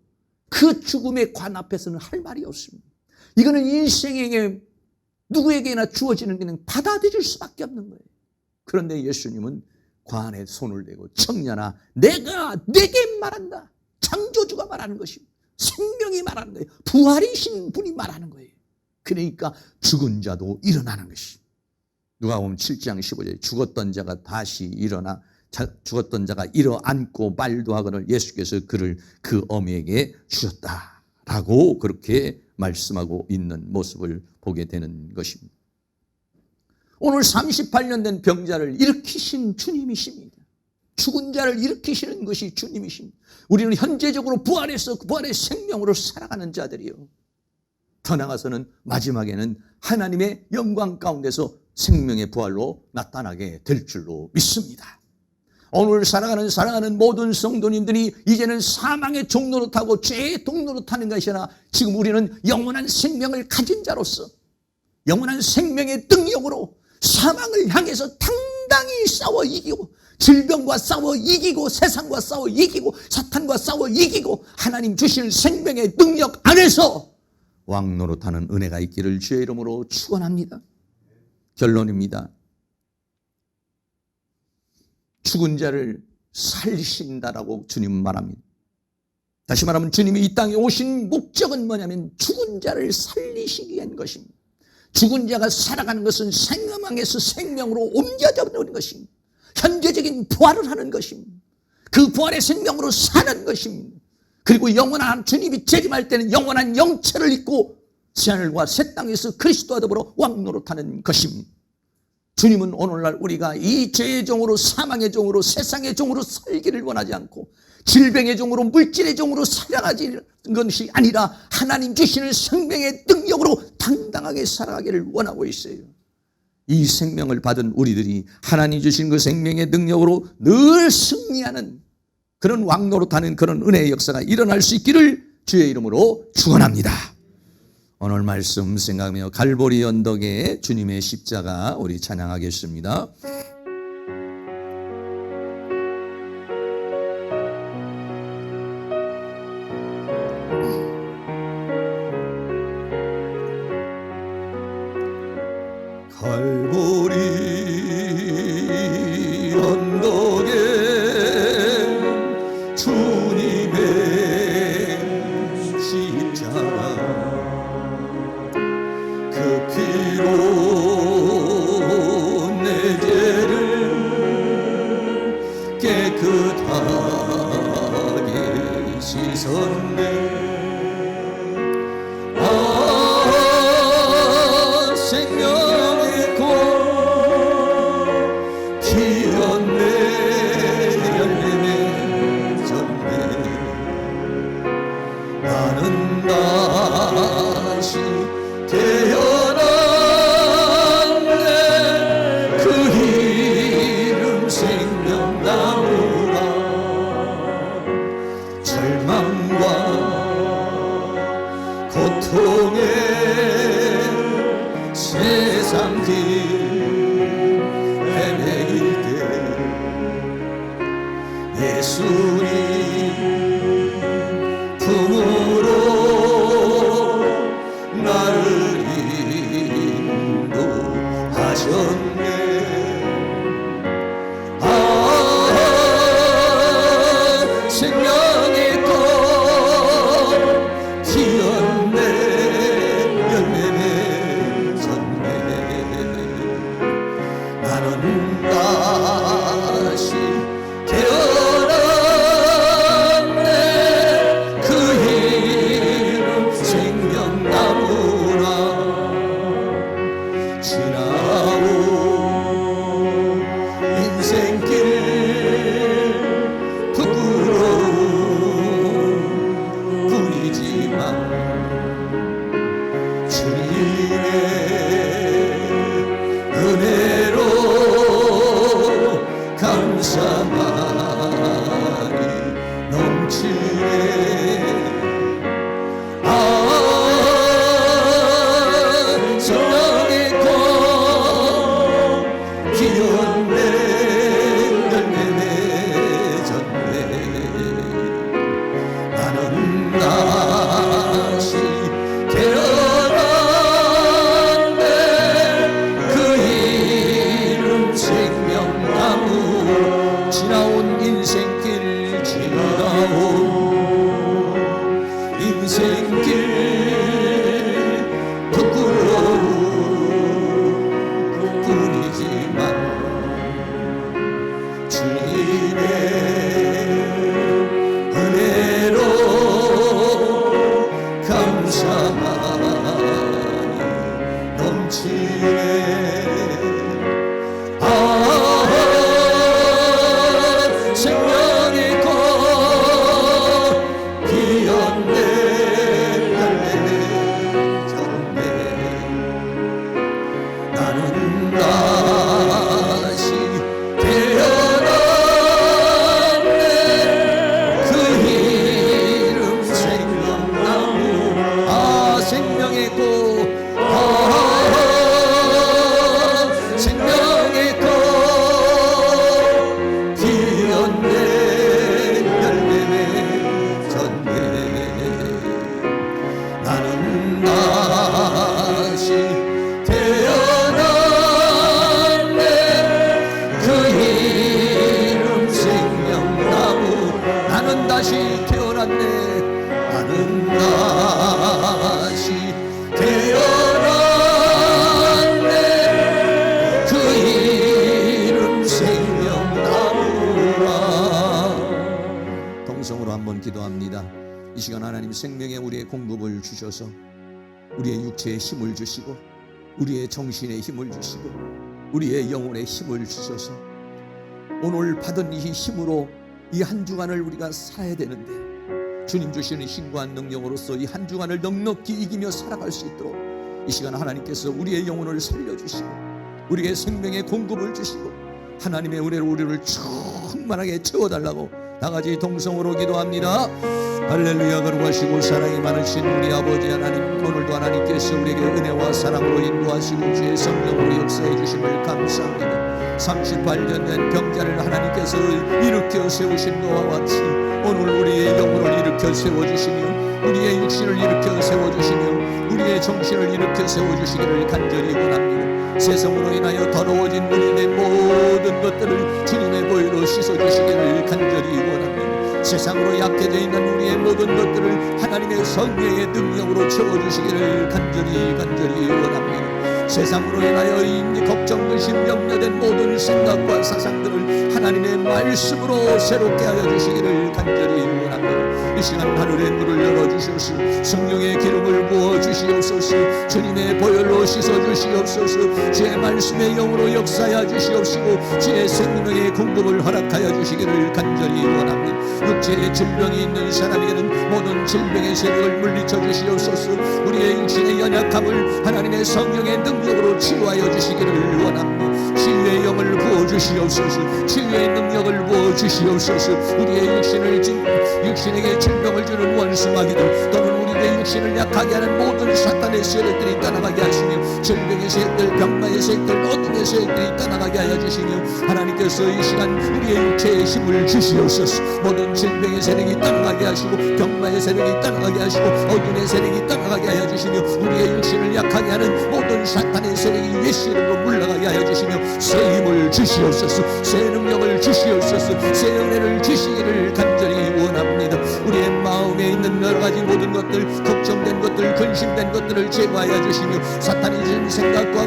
그 죽음의 관 앞에서는 할 말이 없습니다. 이거는 인생에 누구에게나 주어지는 것은 받아들일 수밖에 없는 거예요. 그런데 예수님은 관에 손을 대고 청년아, 내가 내게 말한다. 창조주가 말하는 것입니다. 생명이 말하는 거예요. 부활이신 분이 말하는 거예요. 그러니까 죽은 자도 일어나는 것입니다. 누가복음 7장 15절에 죽었던 자가 다시 일어나 죽었던 자가 일어앉고 말도 하거늘 예수께서 그를 그 어미에게 주셨다라고 그렇게 말씀하고 있는 모습을 보게 되는 것입니다. 오늘 38년 된 병자를 일으키신 주님이십니다. 죽은 자를 일으키시는 것이 주님이십니다. 우리는 현재적으로 부활해서 부활의 생명으로 살아가는 자들이요. 더 나아가서는 마지막에는 하나님의 영광 가운데서 생명의 부활로 나타나게 될 줄로 믿습니다. 오늘 살아가는 모든 성도님들이 이제는 사망의 종로로 타고 죄의 동로로 타는 것이 아니라 지금 우리는 영원한 생명을 가진 자로서 영원한 생명의 능력으로 사망을 향해서 당당히 싸워 이기고 질병과 싸워 이기고 세상과 싸워 이기고 사탄과 싸워 이기고 하나님 주시는 생명의 능력 안에서 왕노릇하는 은혜가 있기를 주의 이름으로 축원합니다. 결론입니다. 죽은 자를 살리신다라고 주님은 말합니다. 다시 말하면 주님이 이 땅에 오신 목적은 뭐냐면 죽은 자를 살리시기 위한 것입니다. 죽은 자가 살아가는 것은 생명에서 생명으로 옮겨져 버리는 것입니다. 현재적인 부활을 하는 것입니다. 그 부활의 생명으로 사는 것입니다. 그리고 영원한 주님이 재림할 때는 영원한 영체를 입고 새하늘과 새 땅에서 그리스도와 더불어 왕노릇하는 것입니다. 주님은 오늘날 우리가 이 죄의 종으로 사망의 종으로 세상의 종으로 살기를 원하지 않고 질병의 종으로 물질의 종으로 살아가지 것이 아니라 하나님 주시는 생명의 능력으로 당당하게 살아가기를 원하고 있어요. 이 생명을 받은 우리들이 하나님 주신 그 생명의 능력으로 늘 승리하는 그런 왕노릇하는 그런 은혜의 역사가 일어날 수 있기를 주의 이름으로 축원합니다. 오늘 말씀 생각하며 갈보리 언덕에 주님의 십자가 우리 찬양하겠습니다. 갈보리 언덕에 주님의 십자가 그 피로 내 죄를 깨끗하게 씻었네. 생명의 곧 오셨네. 생명의 꽃 피었네. 열매 맺었네. 나는 다시 태어났네. 그 이름 생명나무라. 지나온 인생길 뿐이지만 주님의 은혜로 감사하니 넘치네. 생명의 꽃 피었네. 열매 맺었네. 나는 다시 태어났네. 그 이름 생명나무. 지나온 인생길 지나온 인생길 부끄러운 뿐이지만 주님의 은혜로 감사하니 넘치네. 생명의 꽃 피었네. 열매 맺었네. 나는 다시 태어났네. 그 이름 생명나무. 생명의 꽃. 생명의 꽃 피었네. 열매 맺었네. 나는 다시 태어났네. 그 이름 생명나무. 나는 다시 태어났네. 나는 다시 태어났네. 그 이름 생명나무라. 동성으로 한번 기도합니다. 이 시간 하나님 생명의 우리의 공급을 주셔서 우리의 육체에 힘을 주시고 우리의 정신에 힘을 주시고 우리의 영혼에 힘을 주셔서 오늘 받은 이 힘으로 이 한 주간을 우리가 살아야 되는데 주님 주시는 힘과 능력으로서 이 한 주간을 넉넉히 이기며 살아갈 수 있도록 이 시간 하나님께서 우리의 영혼을 살려주시고 우리의 생명의 공급을 주시고 하나님의 은혜로 우리를 충만하게 채워달라고 다같이 동성으로 기도합니다. 할렐루야. 거룩하시고 사랑이 많으신 우리 아버지 하나님, 오늘도 하나님께서 우리에게 은혜와 사랑으로 인도하시고 주의 성령으로 역사해 주심을 감사합니다. 38년 된 병자를 하나님께서 일으켜 세우신 것과 같이 오늘 우리의 영혼을 일으켜 세워주시며 우리의 육신을 일으켜 세워주시며 우리의 정신을 일으켜 세워주시기를 간절히 원합니다. 세상으로 인하여 더러워진 우리의 모든 것들을 주님의 보혈로 씻어주시기를 간절히 원합니다. 세상으로 약해져 있는 우리의 모든 것들을 하나님의 성령의 능력으로 채워주시기를 간절히 원합니다. 세상으로 인하여 걱정, 의심, 염려된 모든 생각과 사상들을 하나님의 말씀으로 새롭게 하여 주시기를 간절히 원합니다. 이 시간 하늘의 문을 열어주셔서 성령의 기름을 부어주시옵소서. 주님의 보혈로 씻어주시옵소서. 주의 말씀의 영으로 역사하여 주시옵시고 주의 생명의 공급을 허락하여 주시기를 간절히 원합니다. 육체에 질병이 있는 사람에게는 모든 질병의 세력을 물리쳐 주시옵소서. 우리의 육신의 연약함을 하나님의 성령의 능력으로 치유하여 주시기를 원합니다. 치유의 영을 부어주시옵소서. 치유의 능력을 부어주시옵소서. 우리의 육신에게 질병을 주는 원수마귀들 또는 우리가 우리의 육신을 약하게 하는 모든 사탄의 세력들이 떠나가게 하시며 질병의 세력들, 병마의 세력들, 어둠의 세력들이 떠나가게 하여 주시며 하나님께서 이 시간 우리의 육체에 힘을 주시옵소서. 모든 질병의 세력이 떠나가게 하시고 병마의 세력이 떠나가게 하시고 어둠의 세력이 떠나가게 하여 주시며 우리의 육신을 약하게 하는 모든 사탄의 세력이 예수 이름으로 물러가게 하여 주시며 새 힘을 주시옵소서. 새 능력을 주시옵소서. 새 은혜를 주시기를 간절히 원합니다. 우리의 마음에 있는 여러 가지 모든 것들, 걱정된 것들, 근심된 것들을 제거하여 주시며 사탄이 준 생각과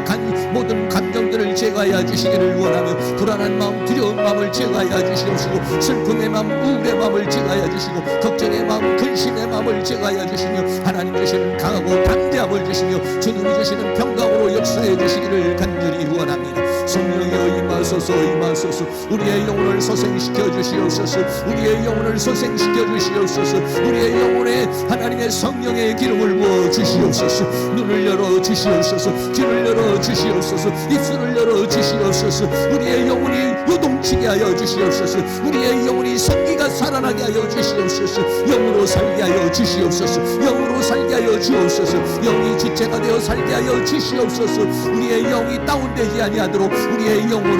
모든 감정들을 제거하여 주시기를 원하며 불안한 마음, 두려운 마음을 제거하여 주시옵시고 슬픔의 마음, 우울의 마음을 제거하여 주시고 걱정의 마음, 근심의 마음을 제거하여 주시며 하나님 주시는 강하고 담대함을 주시며 주님이 주시는 평강으로 역사해 주시기를 간절히 원합니다. 성령이여 임하소서, 임하소서. 우리의 영혼을 소생시켜 주시옵소서. 우리의 영혼을 소생시켜 주시옵소서. 우리의 영혼에 하나님의 성령의 기름을 부어 주시옵소서. 눈을 열어 주시옵소서. 귀를 열어 주시옵소서. 입술을 열어 주시옵소서. 우리의 영혼이 요동치게 하여 주시옵소서. 우리의 영혼이 생기가 살아나게 하여 주시옵소서. 영으로 살게 하여 주시옵소서. 영으로 살게 하여 주옵소서. 영이 주체가 되어 살게 하여 주시옵소서. 우리의 영이 다운되지 아니하도록 우리의 영을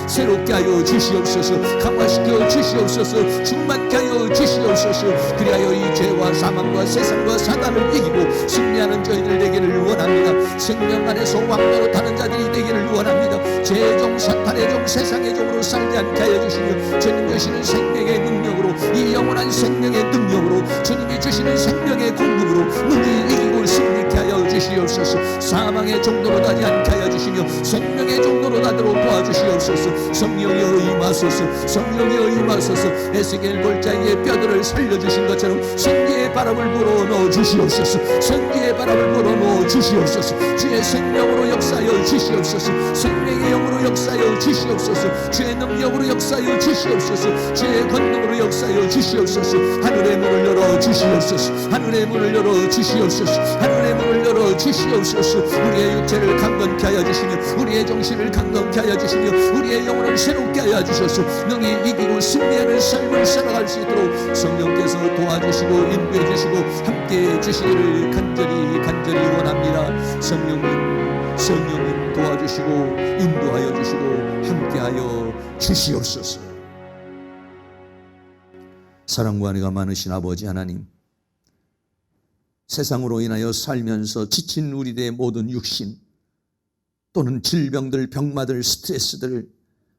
새롭게 하여 주시옵소서. 강화시켜 주시옵소서. 충만케 하여 주시옵소서. 그리하여 이 죄와 사망과 세상과 사단을 이기고 승리하는 저희들 되기를 원합니다. 생명 안에서 왕노릇하는 자들이 되기를 원합니다. 죄종, 사탄의 종, 세상의 종으로 살지 않게 하여 주시며 주님 주시는 생명의 능력으로, 이 영원한 생명의 능력으로, 주님이 주시는 생명의 공급으로 능히 이기고 승리케 하여 주시옵소서. 사망의 종로로 가지 않게 하여 주시며 생명의 종로로 가도록 도와주시옵소서. 성령이여 임하소서. 성령이여 임하소서. 에스겔 골짜기의 뼈들을 살려주신 것처럼 생기의 바람을 불어넣어 주시옵소서. 생기의 바람을 불어넣어 주시옵소서. 주의 생명으로 역사하여 주시옵소서. 생명의 영으로 역사하여 주시옵소서. 주의 능력으로 역사하여 주시옵소서. 주의 권능으로 역사하여 주시옵소서. 하늘의 문을 열어 주시옵소서. 하늘의 문을 열어 주시옵소서. 하늘의 문을 열어 주시옵소서. 우리의 육체를 강건케 하여 주시며 우리의 정신을 강건케 하여 주시며 우리의 영혼을 새롭게 하여 주셔서 능히 이기고 승리하는 삶을 살아갈 수 있도록 성령께서 도와주시고 인도해 주시고 함께해 주시기를 간절히 원합니다. 성령님 도와주시고 인도하여 주시고 함께하여 주시옵소서. 사랑과 은혜가 많으신 아버지 하나님, 세상으로 인하여 살면서 지친 우리들의 모든 육신 또는 질병들, 병마들, 스트레스들을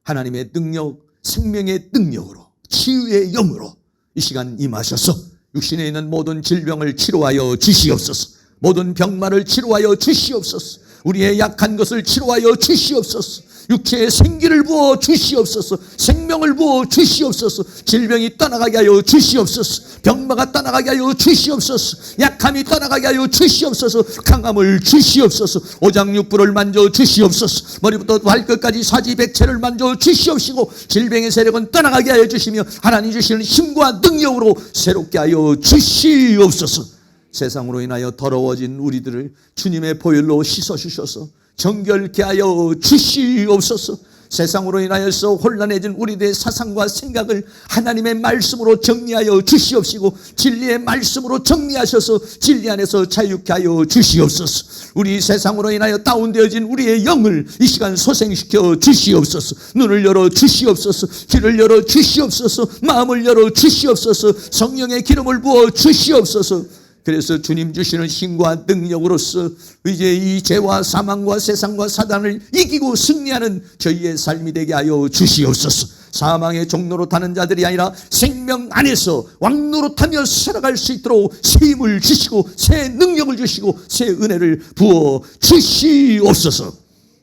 하나님의 능력, 생명의 능력으로, 치유의 영으로 이 시간 임하셔서 육신에 있는 모든 질병을 치료하여 주시옵소서. 모든 병마를 치료하여 주시옵소서. 우리의 약한 것을 치료하여 주시옵소서. 육체에 생기를 부어 주시옵소서. 생명을 부어 주시옵소서. 질병이 떠나가게 하여 주시옵소서. 병마가 떠나가게 하여 주시옵소서. 약함이 떠나가게 하여 주시옵소서. 강함을 주시옵소서. 오장육부를 만져 주시옵소서. 머리부터 발끝까지 사지백체를 만져 주시옵시고 질병의 세력은 떠나가게 하여 주시며 하나님 주시는 힘과 능력으로 새롭게 하여 주시옵소서. 세상으로 인하여 더러워진 우리들을 주님의 보혈로 씻어주셔서 정결케 하여 주시옵소서. 세상으로 인하여서 혼란해진 우리들의 사상과 생각을 하나님의 말씀으로 정리하여 주시옵시고 진리의 말씀으로 정리하셔서 진리 안에서 자유케 하여 주시옵소서. 우리 세상으로 인하여 다운되어진 우리의 영을 이 시간 소생시켜 주시옵소서. 눈을 열어 주시옵소서. 귀를 열어 주시옵소서. 마음을 열어 주시옵소서. 성령의 기름을 부어 주시옵소서. 그래서 주님 주시는 힘과 능력으로서 이제 이 죄와 사망과 세상과 사단을 이기고 승리하는 저희의 삶이 되게 하여 주시옵소서. 사망의 종로로 타는 자들이 아니라 생명 안에서 왕노릇하며 살아갈 수 있도록 새 힘을 주시고 새 능력을 주시고 새 은혜를 부어 주시옵소서.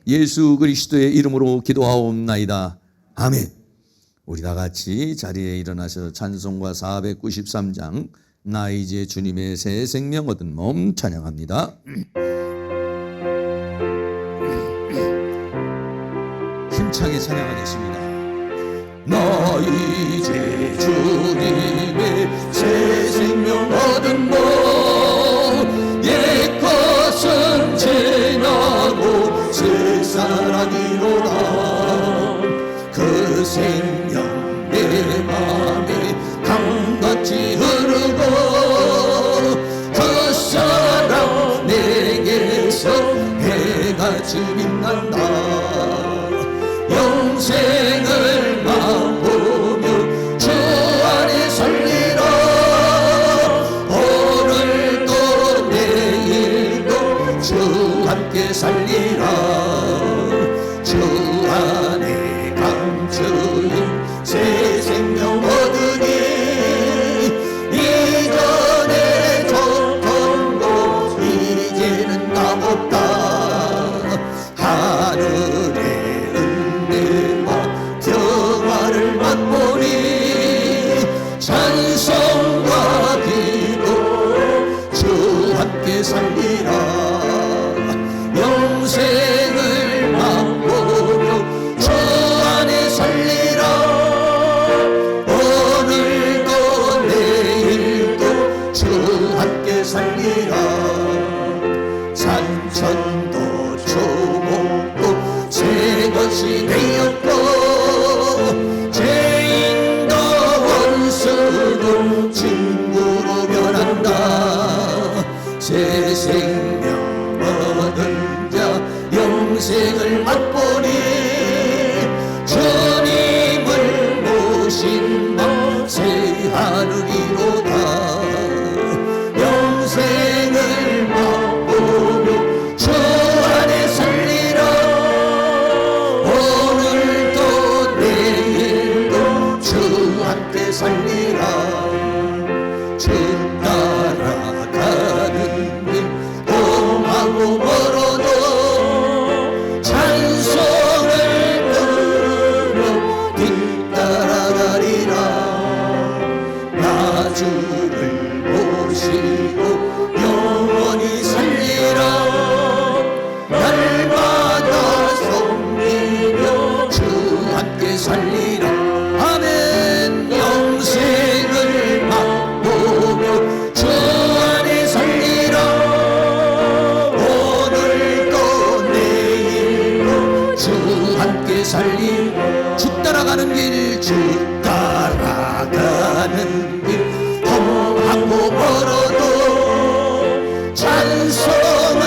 예수 그리스도의 이름으로 기도하옵나이다. 아멘. 우리 다 같이 자리에 일어나서 찬송가 493장 나 이제 주님의 새 생명 얻은 몸 찬양합니다. 힘차게 찬양하겠습니다. 나 이제 주님의 새 생명 얻은 몸 옛 것은 지나고 새 사랑이로다. 그 생명 내 맘에 강같이 흐르고 빛같이 빛난다. 영생을 맛보며 주 안에 살리라. 오늘도 내일도 주 함께 살리라. 주 안에 감추인 새 생명 얻으니 이전에 줬던 것 이제는 다 없다. 하늘의 은혜와 평화를 맛보니 찬송과 기도 주 함께 살리라. 영생을 맛보며 주 안에 살리라. 오늘도 내일도 주 함께 살리라. 산천도 초목도 새 것이 되었고 죄인도 원수도 친구로 변한다. 새 생명 얻은 자 영생을 맛보니 주님을 모신 바 새 하늘이로다. 영생을 맛보며 주 안에 살리라. 오늘도 내일도 주 함께 살리라. 주 따라가는 길 험하고 멀어도 찬송을 부르며 뒤따라가리라. 나 주를 모시고 영원히 살리라. 날마다 섬기며 주 함께 살리라. 아멘. 영생을 맛보며 주 안에 살리라. 오늘도 내일도 주 함께 살리라. 주 따라가는 길 주 따라가는 길 험하고 멀어도 찬송을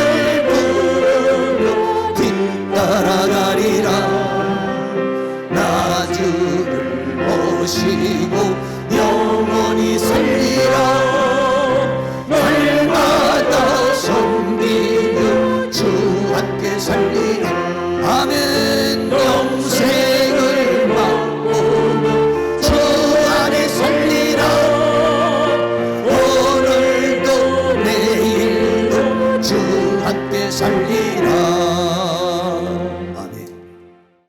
부르며 뒤따라가리라. 나 주를 모시고 영원히 살리라. 날마다 섬기며 주 함께 살리라. 아멘.